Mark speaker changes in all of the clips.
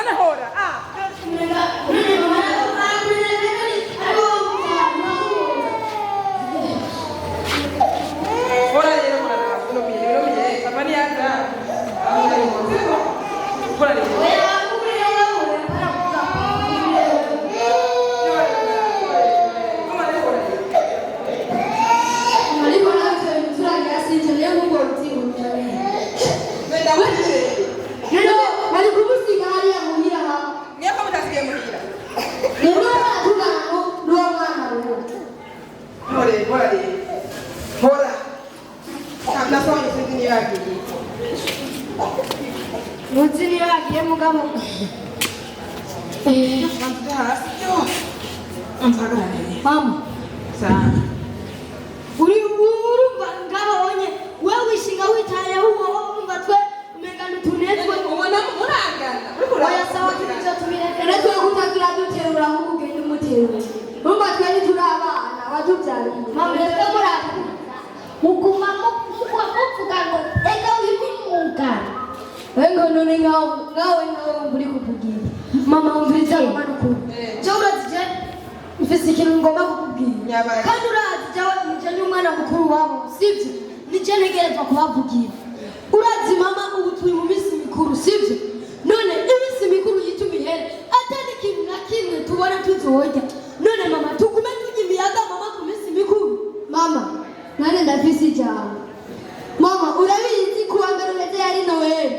Speaker 1: none hora hora rero murara samani yaga hora rero MUGABO. Mama. Sa. Uri bangaonye wewe ishinga witaye huko umbatwe umengana tunetwe ubona murangana oya sawa kibizo tumire netwe kutagira duterura huko gende muterura umbatwe ni turabana wadubyari mama rero muraka mukuma muvuga ngo ega uyimuka wengo none ngawe muri kuvugira mama umviriza umwana ukuru cyo urazije mfise ikintu ngomba kukubwira kandi urazi jawe nje ni umwana mukuru wabo sivyo nije ntegerezwa kubavugira urazi mama ubu turi mu misi mikuru sivyo none imisi mikuru yitumihere atari kintu na kimwe tubona tuzohojya none mama tugume tujimiyaga mama ku misi mikuru mama nane ndafise ijambo mama urabizi kuwa mbere uretse yari Noel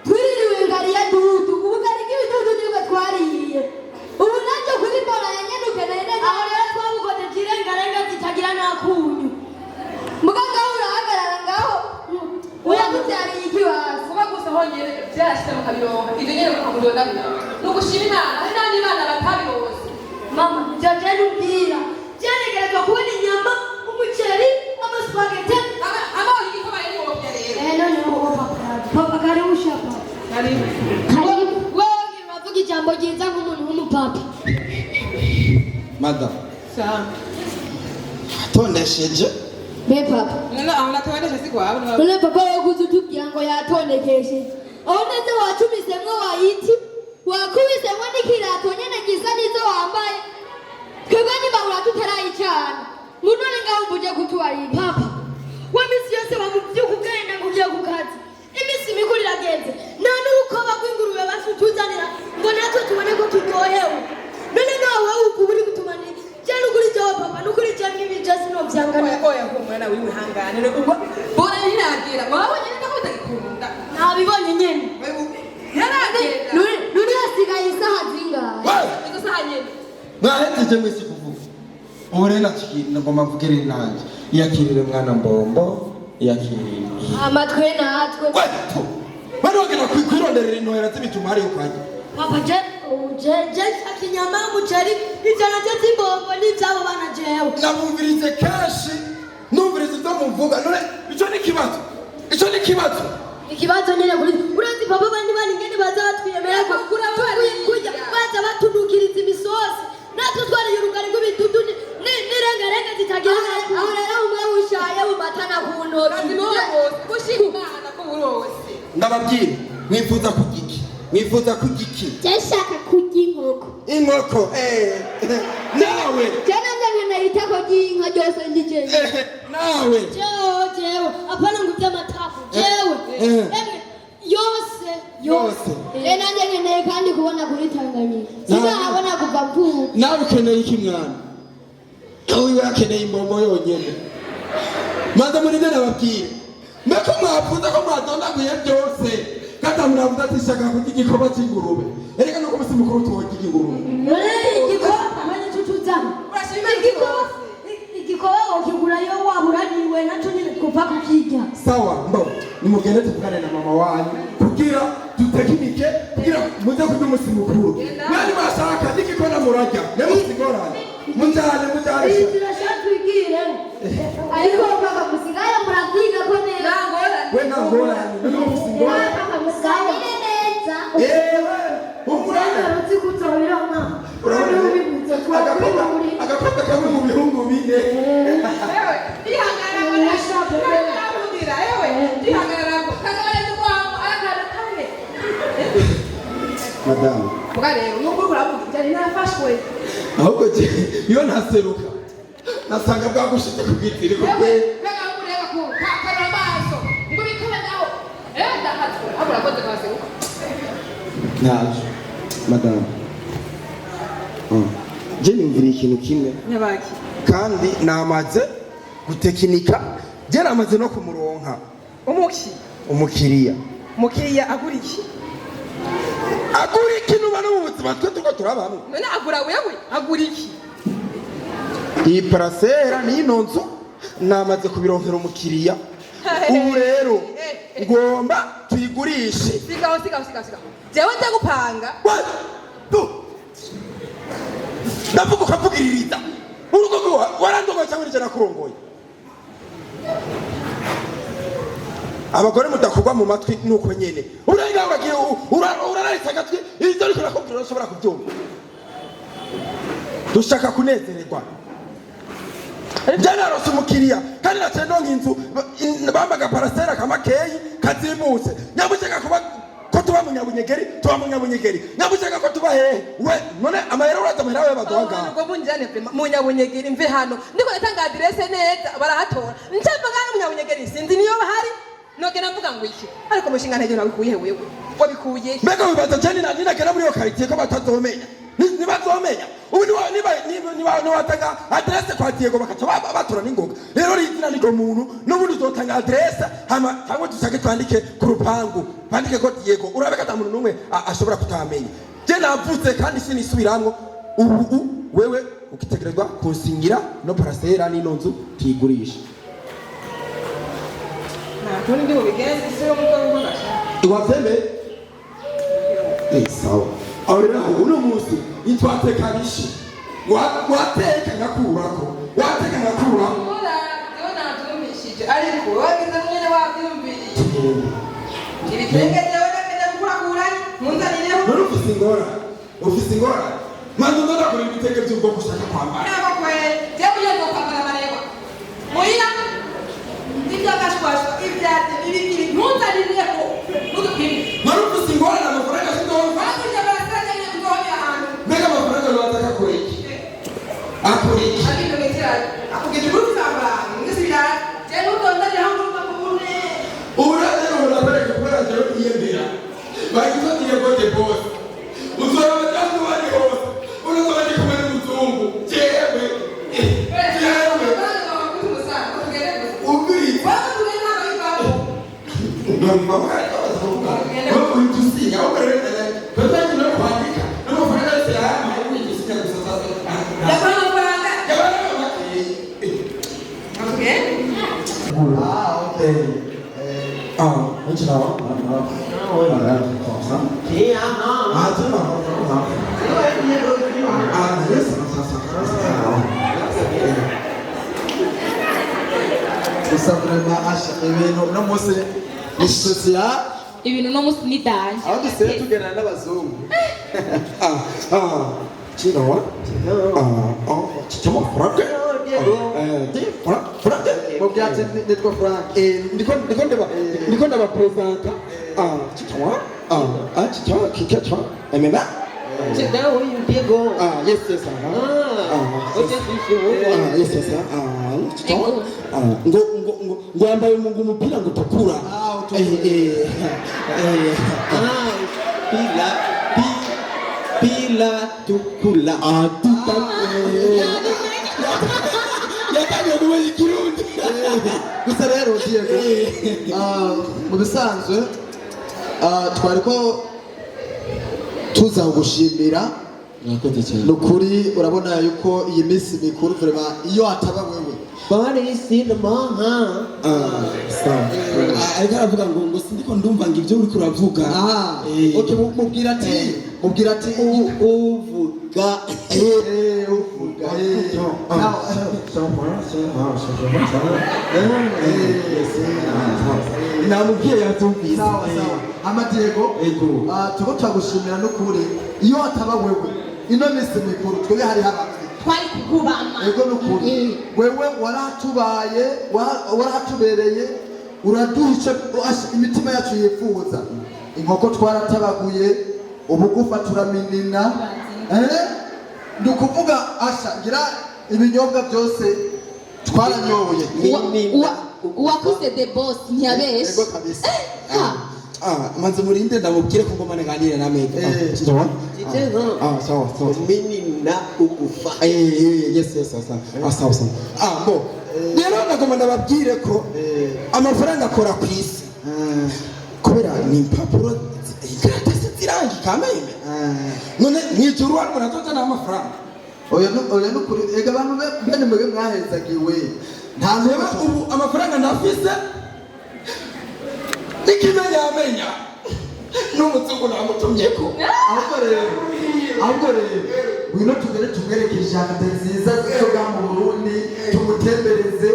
Speaker 1: twiririwe ngari ya dudu ubu ngari k'ibidudu nibwo twariye ubu nanjye kuri bora yanyenuke nene aho rero twabukote kirengarenga zitagira nakunyu muganga urahagarara ngaho uyakubyariye iki wasi kuba gusa honyere byarashyize mu kabironka ibyo nyene mukamurona nugushima Imana hari n'abandi bana batabiroze mama jaje nubwira byaregerezwa kubona inyama umuceri amasupageti amaho igikoma yari wobya rero none papa kari ushaka wewe uravuga ijambo ryiza nk'umuntu w'umupapa
Speaker 2: madam
Speaker 1: sawa
Speaker 2: tondesheje
Speaker 1: be papa unatondesha siku hapo none papa waguze utubwira ngo yatondekesheje aho neze wacumisemwo wayiti wakubisemwo n'ikirato nyene gisa n'izo wambaye twebwe nibahura tutarayicana munone ngaho mbuje kutuwarira papa we misi yose wamuvyuka ugenda ngo ugiye ku kazi imisi mikuru irageze nta n'urukoba rw'ingurube batutuzanira ngo natwe tubone ko turyohewe none nawe ukuba uri gutumanira cyane ukuri cyawe papa n'ukuri cyane n'ibija sinovyangana oya ko mwana wiwe hangane ubwo bora yiragira wabonye nenda ko utagikunda nabibonye nyene yaragira nuri hasigaye isaha zingahe izo saha nyene
Speaker 2: mwahejeje mwese kuvuga ubu rero nakigenda ngoma mvugire nanjye yakirire mwana mbombo yakirire
Speaker 1: amatwe natwe
Speaker 2: bari bagenda kwironderera intohera z'ibituma hariyo kajya
Speaker 1: papa je akinyama umuceri ijana z'imbombo n'ibyabo bana jewe
Speaker 2: nabumvirize kenshi numvirize ibyo muvuga none icyo ni ikibazo
Speaker 1: nyine kuri urazi papa bandi bani ngene baza batwiyemera ko kujya baza batudukiriza imisosi natwe twariye urugari rw'ibitutu n'irengarenga zitagira aho rero umwe ushaye umatana ku ntoki gushira Imana ko burose
Speaker 2: ndababwira mwifuza kugiki
Speaker 1: cyashaka kurya
Speaker 2: inkoko nawe
Speaker 1: cyane ngene nayitako ry'inka ryose ndije
Speaker 2: nawe
Speaker 1: jewe apana ngo by'amatafu jewe yose nanjye nkeneye kandi kubona kuri Tanganyika sinabona kuva mvuga
Speaker 2: nawe ukeneye iki mwana nawe akeneye imbombo yonyene maze muri ndera babwira mbeko mwavuze ko mwadondaguye byose kandi muravuze ati shaka kurya igikoba cy'ingurube erega nuko musi mukuru tuhogira ingurube
Speaker 1: igikoba manye tutuzana igikoba ukigurayo waburaniwe nacyo nyine kuva kukirya
Speaker 2: sawa mbo nimugende tuvugane na mama wanyu kugira dutekinike kugira muze kurya umusi mukuru mwari bashaka igikona murajya nemusigorane mujyane
Speaker 1: turashaka ariko papa musigaye murakwiga ko neza
Speaker 2: we nangorane n'umusigorane
Speaker 1: papa musigaye neza
Speaker 2: umurane
Speaker 1: uzi kutobira mwa
Speaker 2: agakota kamwe mu bihungu bine
Speaker 1: ihangana murashaka
Speaker 3: ndira ihangana ko kagare kwa akara kane
Speaker 2: madame
Speaker 1: vuga rero nuko uravuga cyane nafashwe
Speaker 2: ahubwo iyo ntaseruka nasanga bwagushitse kubwitire ko
Speaker 1: rega kureba ko kakara amaso ngo bikabadaho ndahatwe abura kote kwaseruka
Speaker 2: naje madame je nimvira ikintu kimwe
Speaker 1: nyabaki
Speaker 2: kandi namaze gutekinika je namaze no kumuronka umukiriya
Speaker 1: agura iki
Speaker 2: nuba no mubuzima twe tuko turabamwe
Speaker 1: none agura wewe agura iki
Speaker 2: iyi parcelle n'ino nzu namaze kubironkera umukiriya ubu rero ngomba tuyigurishe
Speaker 1: sigaho jewe nje gupanga
Speaker 2: ndavuga ukavugiririza urugo warandogoye cyangwa nije nakurongoye abagore mudakugwa mu matwi nuko nyene urenga uragiye uraritsa agatwi ibyo ariko nakubwira ushobora kubyumva dushaka kunezererwa byanarose umukiriya kandi naciye ndonka inzu bambaga parasera kamakeyi kazimutse nyamushaka kuba ko tuba munyabunyegeri nyamushaka ko tuba hehe we none amahera uraza amahera we baduhaga
Speaker 1: ngo bunjane munyabunyegeri mve hano ndiko natanga adresse neza barahatora ncamba ngana munyabunyegeri sinzi niyo bahari noge navuga ngo iki ariko mushinga ntege nabikuye wewe wabikuye
Speaker 2: mbega bibaza cyane ninagera muri yo quartier ko batazomenya ntibazomenya ubu niba watanga adresse kwa Diego bakaca batura n'ingoga rero rizina niko muntu n'ubundi uzotanga adresse hama cyangwa dushake twandike ku rupangu bandike ko Diego urabeka ata muntu numwe ashobora kutamenya je navuze kandi sinisubiramwo ubu wewe ukitegerezwa kunsingira no parcelle n'ino nzu tuyigurisha
Speaker 1: Tuni ndio bigenzi sio mtu mwangasha.
Speaker 2: Iwazeme? Sawa. Aurera uno musi itwatekanishi. Wateka ngakurako. Wateka ngakurako.
Speaker 1: Ndona tumishije. Ariko wagize mwene wabyumviri. Ibitenge byawe nakenda kukuraguranye. Munzanireho.
Speaker 2: None ufise ingora. Mando ndora kuri ibitenge by'ubwo gushaka kwambara.
Speaker 1: Nako kwe. Jewe yo kwambara mareba. Moya. Ndivyo kashwashwa ivyate ibikiri munzanireho. Nudupime.
Speaker 2: None ufise ingora na mafaranga sidonka.
Speaker 1: Bakuja barasaka ine kuzohya hano.
Speaker 2: Mbega amafaranga wataka kureki. Akureki.
Speaker 1: Akino metera. Akugije kuruza abantu. Ngisi birara. Jewe ndondari hamwe bakubune.
Speaker 2: Urabereka kubera jewe iyembera. Bagize Diego de boss. Uzora batatu bari hose. Unazoba ndi kumwe n'umuzungu. Jewe.
Speaker 3: ibintu no munsi ni social
Speaker 1: ibintu no munsi ni dance
Speaker 3: aho dusiye tugerana n'abazungu
Speaker 2: Chino wa? Chamo Frank. Frank.
Speaker 3: mubyatsi nitwa Frank
Speaker 2: Ndiko ndaba present. Chitwa. Chitwa kiketwa. Emema.
Speaker 4: Chidao you Diego.
Speaker 2: Yes. Yes. Chitwa. Ngwambaye umupira ngutukura.
Speaker 4: Pila tukula.
Speaker 2: Yakanye duwe ikirundi.
Speaker 3: gusa rero Diego mu bisanzwe twariko tuza gushimira nukuri urabona yuko iyi minsi mikuru vraiment iyo ataba wewe
Speaker 4: Bari cinema
Speaker 2: ariko aravuga ngo sindiko ndumva ngo ibyo uri kuravuga
Speaker 3: okay mubwira ati
Speaker 4: uvuga
Speaker 2: namubwiye yatumvise
Speaker 3: sawa Diego tuko twagushimira nukuri iyo ataba wewe ino minsi mikuru twebwe hari habandi
Speaker 1: twari kugubama
Speaker 3: ego nukuri wewe waratubaye waratubereye uraduce imitima yacu yifuza inkoko twaratabaguye ubugufa turaminina ndukuvuga asha ngira ibinyobwa byose twaranyoye
Speaker 1: uwakuze the boss ntiyabeshe
Speaker 3: ego kabisa
Speaker 2: manze murinde ndamubwire ko ngomane ganire na mega sawa sawa
Speaker 4: minina ugufa
Speaker 2: yes sawa bo rero nagomba ndababwire ko amafaranga akora ku isi kubera ni impapuro ikarata zirangi kameme none mwijuru hano natoza n'amafaranga
Speaker 3: oya nukuri ega abantu bene mwebwe mwahezagiwe nta
Speaker 2: reba ubu amafaranga ndafise nikimenya n'umuzungu namutumyeko ahubwo rero wino tugereke ijambo nziza zisoga mu Burundi tumutembereze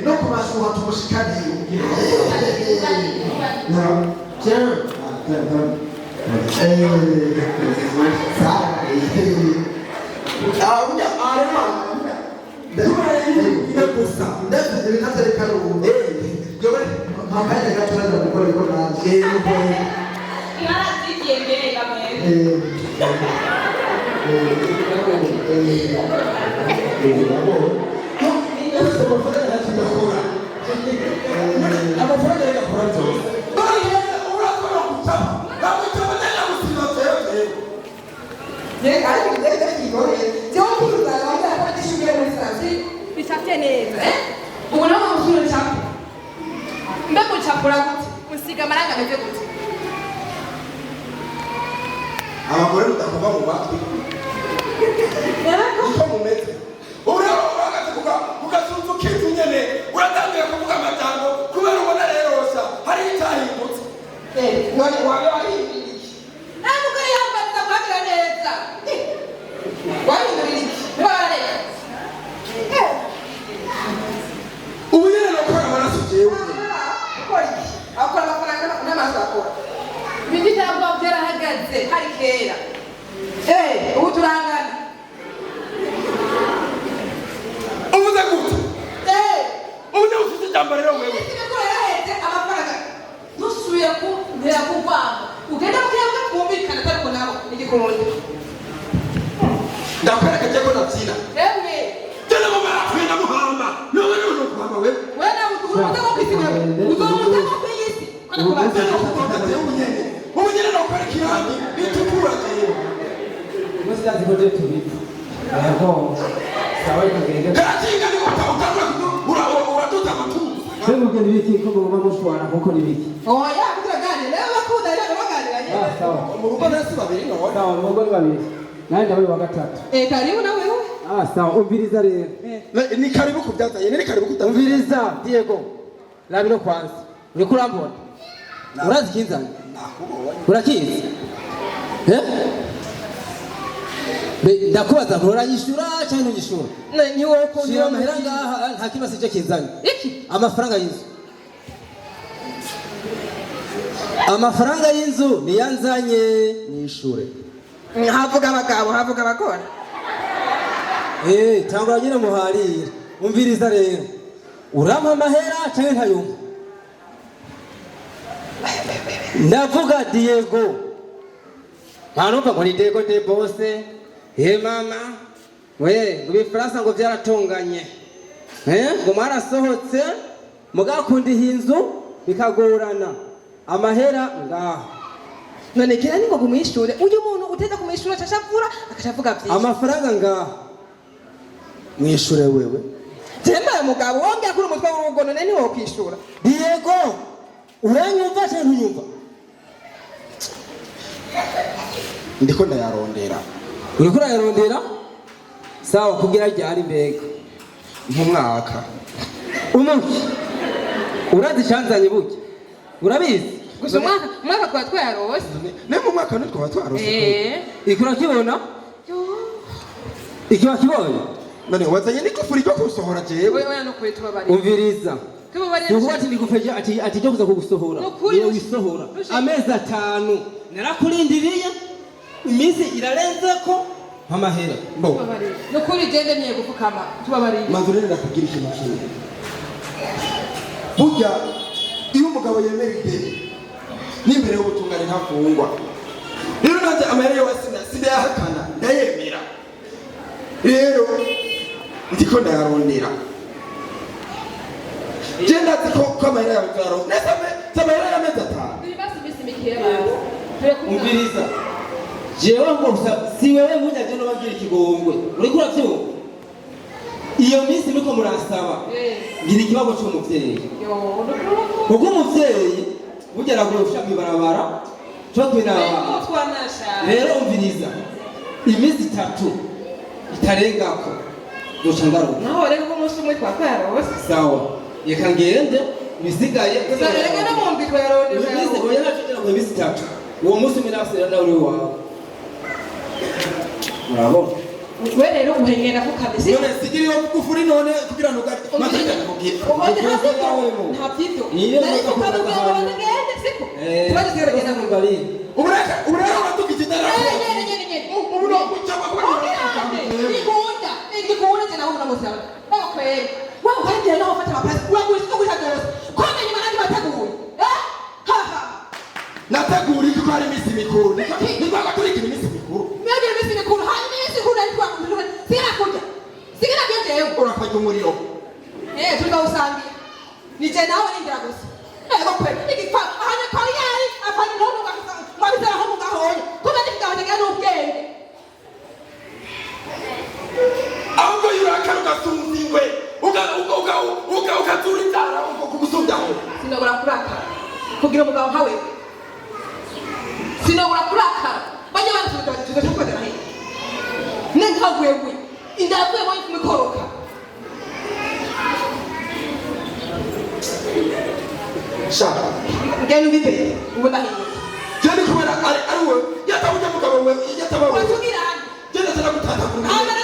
Speaker 2: no kumashuha tumushikanire abagore mutakuva mu matwi niko mumeze uragaze kugasunza ukiza nyene uratangiye kuvuga amajambo kubera ubona rero rosa hari itahindutse none wabe wahindura iki
Speaker 1: umugore yambaza guhagarara neza wahindura iki ntiwarareba
Speaker 2: ubu nyene nokora amaraso jewe
Speaker 1: ukora iki akora amafaranga n'amaso akora ibindi ntabwo byarahagaze hari kera ubu turangana
Speaker 2: uvuze gute ubu niwe ufite ijambo rero wewe
Speaker 1: ko yarahetse amafaranga ntusubire kumbera kuvanga ugenda mukiyabwe twumvikana ariko nawe igikurundi
Speaker 2: ndakwereka cyako nabyina
Speaker 1: emwe
Speaker 2: tena mama yakwenda muhamba none no kuhamba wewe
Speaker 1: wena utuvuga ko kwisiwe uzomuta ko kwisi kana kubaza
Speaker 2: ubu nyene nokwereka irangi bitukura jewe
Speaker 5: Musi kote tubitu. Yego. Sawa ikagenge.
Speaker 2: katinga ni utangura uratuta amatungo
Speaker 5: Sema ugeni biki ko mama mushwana kuko ni biki.
Speaker 1: oya kutagane rero bakunda rero baganira
Speaker 5: Sawa.
Speaker 2: mu rugo nasi babiri no
Speaker 5: Sawa mugore babiri. Nani ndawe wa gatatu.
Speaker 1: karibu na wewe
Speaker 5: Sawa umviriza rero.
Speaker 2: ni karibu kubyazanye ni karibu kutamva
Speaker 5: Umviriza Diego. Labino kwanza. Uri kurambona. Urazi kinzanye. Urakizi. Ndakubaza nturanyishura cyangwa ntugishura
Speaker 1: ni wowe ko
Speaker 5: shira amahera ngaha nta kibazo cyo kizanye amafaranga y'inzu amafaranga y'inzu niyanzanye nishure
Speaker 1: havuga abagabo havuga abagore
Speaker 5: tangura nyine muharira umviriza rero urampa amahera cyangwa ntayumva ndavuga Diego ntanumva ngo ni Diego de bose mama we ngo ibifaransa ngo byaratunganye ngo mwarasohotse mugakundiha inzu bikagorana amahera ngaha
Speaker 1: none kera ni ngo kumwishure uyu muntu uteza kumwishure acashavura akacavuga byinshi
Speaker 5: amafaranga ngaha mwishure wewe
Speaker 1: temba mugabo wongera kuri umutwe w'urugo none ni wo kwishura
Speaker 5: Diego uranyumva cyangwa ntunyumva
Speaker 2: ndiko ndayarondera
Speaker 5: uriko urayarondera sawa kugira ryari mbega
Speaker 2: nk'umwaka
Speaker 5: umuki urazi cyanzanye buke urabizi
Speaker 1: gusa umwaka kwa twayarose
Speaker 2: ne mu mwaka nitwo batwarose
Speaker 5: ikura kibona ikiwa kibonye
Speaker 2: none wazanye n'igufuri ryo kusohora jewe
Speaker 1: oya no kuri tubabari
Speaker 5: umviriza
Speaker 1: tubabari
Speaker 5: nukuba ati nigufeje ati cyo kuza kugusohora niyo wisohora amezi 5 narakurindiriye iminsi irarenze ko amahera
Speaker 2: bo
Speaker 1: no kuri gende niye gufukama tubabari
Speaker 2: mazurene ndakugira ikintu kimwe burya iyo umugabo yemera ideni n'imbere y'ubutungane ntafungwa rero maze amahera yose sindayahakana ndayemera rero ndiko ndayarondera je ndazi ko amahera yawe tuzarondera nese amahera y'amezi 5
Speaker 5: umviriza jewe ngo si wewe munyaje no bagira ikigongwe uriko uravyumva iyo minsi muriko murasaba ngira ikibazo cy'umuvyeyi kuko umuvyeyi bugera ngo ushaka ibarabara cyo kwiraba rero umviriza iminsi 3 itarengako doca ngaruka
Speaker 1: naho rero ko umunsi umwe twakarose
Speaker 5: sawa reka ngende bisigaye
Speaker 1: reka no mumbirwa yarone
Speaker 5: iminsi oya nacugira ngo iminsi 3 uwo munsi umwe nasera nawe uri wawe murabona
Speaker 1: we rero uhenyera ko kabisa
Speaker 2: none sigiri yo kufuri none kugira ngo mateka nakubwira
Speaker 1: ubone hasi nta byito ariko kabugwa abantu ngende siko tubaje ziragenda mu
Speaker 5: bari
Speaker 2: ubureka batukijidara
Speaker 1: ubu no kuchapa kwa nikunda tena ubu namusaba bako kweli wewe ukaje na ufata mapasi wewe usikuja gose kwani nyuma nani bataguye
Speaker 2: nategura iki kwari misi mikuru niko abaturiki misi mikuru
Speaker 1: mimi misi mikuru hani misi kuna nitwa kumulwa sina kuja sina byote yego
Speaker 2: urafanya umuriro
Speaker 1: tukausambia nije nawe ningira gusa ego kweli ikifa hanya kwa yari afanye nono ngabisa aho mugahoye kuba ndikaganya n'ubwenge
Speaker 2: ahubwo yurakaruka sumzingwe ukaturindara kugusubyaho
Speaker 1: sinabura kuraka kugira umugabo nkawe sinabura kuraka bajya bantuza tukagira he nentagwewe indavuye mo kumikoroka
Speaker 2: shaka
Speaker 1: ngene bibe ubudahinduka
Speaker 2: cyane kubera ari we yatabuja mugabo we yatabawe
Speaker 1: watugirana
Speaker 2: cyane cyane gutata ku
Speaker 1: aha nari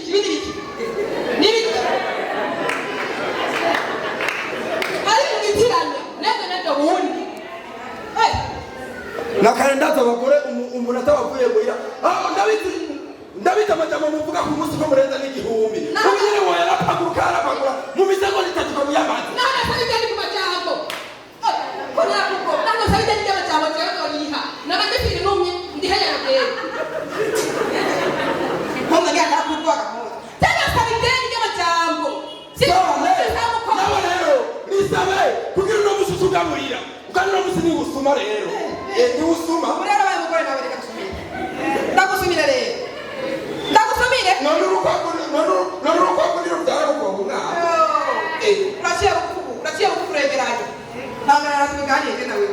Speaker 1: ibindi biki hari ibitiranya nende wundi
Speaker 2: nakarendaza abagore umuntu atabavuye muhira ndabita amajambo muvuga ku munsi ko murenza n'igihumbi ubwire wowe yarapagura karapagura mu misego n'itatu ko muyamaze
Speaker 1: nana sabijani ku majambo kona kuko nana sabijani ku majambo cyangwa toriha nabagefiri numye ndihaya rero koma ngaka kuvuga tena sabijani ku majambo
Speaker 2: nawe rero nisabe kugira no mususuka muhira ukandi no musini usuma rero ni usuma
Speaker 1: urero baye mugore nawe reka tusumire ndagusumire rero ndagusumire
Speaker 2: none urukwako niro byara ko bunga
Speaker 1: urasiya kukuregeranya ntangana tubiganiye nawe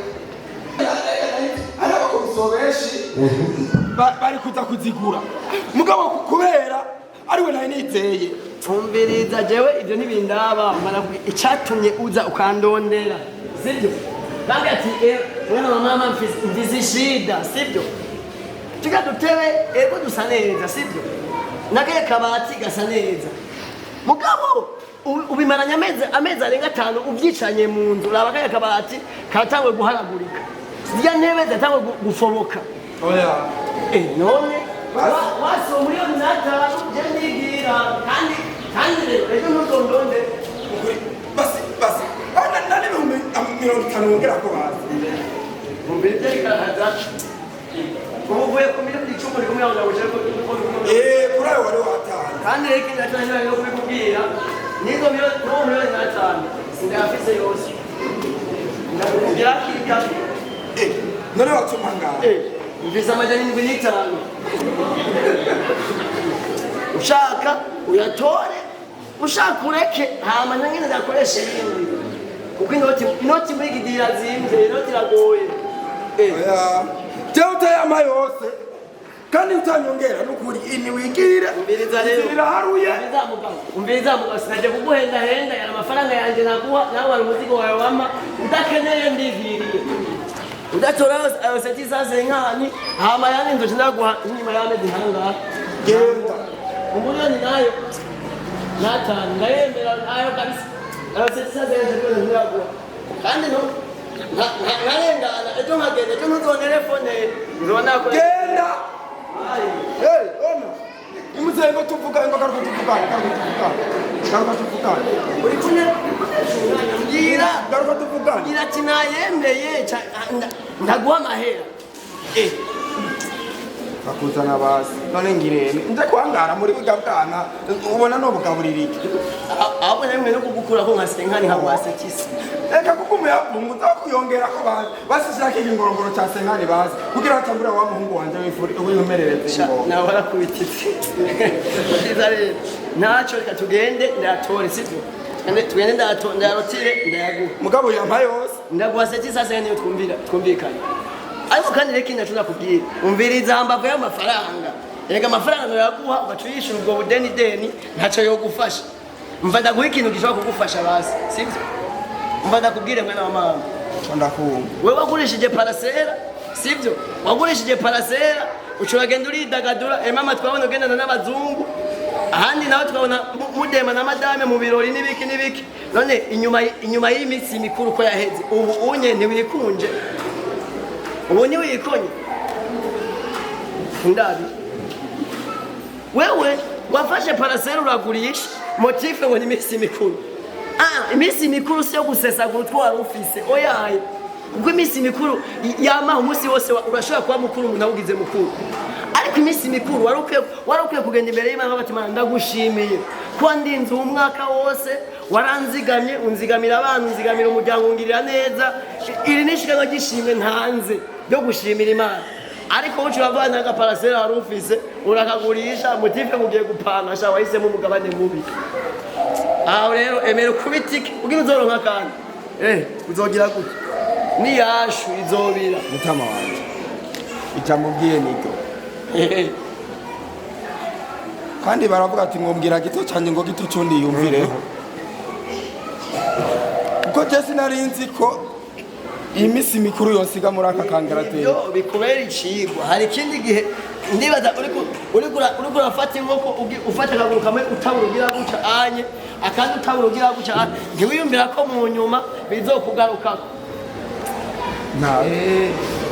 Speaker 2: araba ko bisobeshi bari kuza kuzigura mugabo kubera ari we nayo niteye
Speaker 6: umviriza jewe ibyo ntibindaba mara icyatumye uza ukandondera sibyo bagati wewe na mama mfizi shida sibyo tuga dutewe ego dusa neza sibyo nagaye kabati gasa neza mugabo ubimaranya amezi arenga 5 ubyicanye mu nzu urabagaye kabati katangwe guharagurika zya ntebe zatangwe gufoboka
Speaker 2: oya
Speaker 6: none waso muri yo nata je ndigira kandi rero ntuzondonde
Speaker 2: basi nani mirongo 5 wongera ko bazi
Speaker 6: mumbere kaza uvuye ku miliyoni 10 kumwe ngo uje ko
Speaker 2: kuri ayo wari watanga
Speaker 6: kandi rero ikintu cyane yo kubikubwira nizo miliyoni 5 sindafise yose ndakubwira kika
Speaker 2: none watuma ngaho
Speaker 6: mvisa amajani 5 ushaka uyatore ushaka ureke hama nyine ndakoresha ibindi kuko inoti muri gidira zimve inoti ragoye
Speaker 2: oya je utayama yose kandi utanyongera nukuri ini wigirira
Speaker 6: umviriza rero
Speaker 2: haruye
Speaker 6: umviriza mugasinaje kuguhenda henda ya amafaranga yanje naguha nawe ari umuzigo wawe wama udakeneye ndiviriye udatora ayo seti sase nkani hama yani ndo ndaguha inyuma y'amezi hanga
Speaker 2: genda
Speaker 6: umuliyoni nayo natanga ndayemera nayo kabisa ayo seti sase nje ndaguha kandi no ngarengana ejo nkagenda ejo ntuzonere fone nzona ko
Speaker 2: genda ona imuzengo tuvuga ngo karuko tuvuga
Speaker 6: uri kumwe ngira
Speaker 2: karuko tuvuga
Speaker 6: ngira kinayemeye ndaguha amahera
Speaker 2: bakuzana basi none ngirene nje kwangara muri biga bwana ubona no bugaburira iki
Speaker 6: ahubwo namwe no kugukura ko nkasenkani nkabwase kisi
Speaker 2: eka kugumuya munguza kuyongera ko basishaka ingorongoro cya senkani bazi kugira batambura wa muhungu wanje wimerereze ngo
Speaker 6: nawe barakubititse izare naco reka tugende ndatore sivyo tugende ndarotire ndayaguha
Speaker 2: mugabo yampaye yose
Speaker 6: ndagwase kisase niyo twumvikanye ariko kandi reka indacuza kubwira umviriza hambavu y'amafaranga erega amafaranga naraguha ugacuyishura ubwo budeni ntaco yo gufasha mva ndaguha ikintu gishobora kugufasha basi sivyo mva ndakubwire mwana wa mama
Speaker 2: ndakumva
Speaker 6: wewe wagurishije Parcelle sivyo wagurishije Parcelle ucuragenda uridagadura mama twabona ugendana n'abazungu ahandi nawe twabona mudema na madame mu birori nibiki none inyuma y'imisi mikuru ko yaheze ubu unye ntiwikunje ubu ni wikonye ndabi wewe wafashe Parcelle uragurisha motife ngo ni imisi mikuru imisi mikuru siyo gusesagura utwara ufise oyaye ubwo imisi mikuru yama umunsi wose urashobora kuba mukuru umuntu awugize mukuru ariko imisi mikuru warukwiye kugenda imbere y'Imana bati Mana ndagushimiye ko ndinze umwaka wose waranzigamye unzigamira abantu unzigamira umuryango ngirira neza iri nishikano gishimwe ntanze byo gushimira Imana ariko ucu bavana ga Parcelle wari ufise urakagurisha motife mugiye gupanga sha wahisemo umugabane mubi aho rero emera kubitike ugira uzoronka kandi uzogira gute ni yashu izobira
Speaker 2: mutama wanje icyamubwiye niko kandi baravuga ati ngombwira gito cyane ngo gito cyundi yumvireho kuko je sinarinzi ko imisi mikuru yosiga muri aka kangarateye
Speaker 6: yo bikubera icigwa hari ikindi gihe ndibaza uriko urafata inkoko ufata akaguru kamwe utabura ugira guca anye akandi utabura ugira guca anye ntiwiyumvira ko mu nyuma bizokugarukako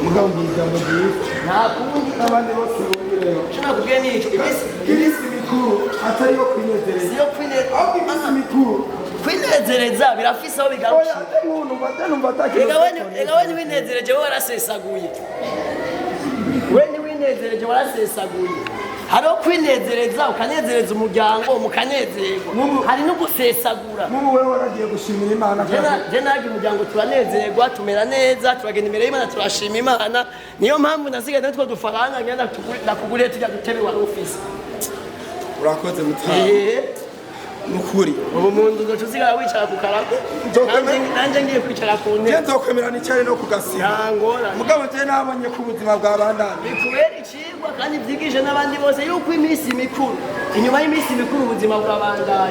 Speaker 2: mugabo ngijambo byiza
Speaker 6: nta kundi
Speaker 2: n'abandi bose bumvireho
Speaker 6: shina kubwiye nico
Speaker 2: imisi mikuru atari yo kwinezereza
Speaker 6: siyo kwinezereza
Speaker 2: ahubwo imisi mikuru
Speaker 6: kwinezereza birafise aho bigarukira
Speaker 2: numva atakiri
Speaker 6: ega we ntiwinezereje we warasesaguye warasesaguye hariho kwinezereza ukanezereza umuryango mukanezerwa hari no gusesagura
Speaker 2: mubu wewe waragiye gushimira Imana
Speaker 6: je nagi umuryango turanezerwa tumera neza turagenda imbere y'Imana turashima Imana niyo mpamvu nasigaye natwo dufaranga ngenda nakuguriye tujya dutebe wari ufise
Speaker 2: urakoze mutara nukuri
Speaker 6: ubu mundu ngo tuziga wicara ku karago nanje ngiye kwicara ku ntebe
Speaker 2: je nzokwemera n'icyayi no kugasima
Speaker 6: yangora
Speaker 2: mugabo je nabonye ku buzima bwa bandana
Speaker 6: bikubera icigwa kandi byigije n'abandi bose yuko imisi mikuru inyuma y'imisi mikuru ubuzima burabandanya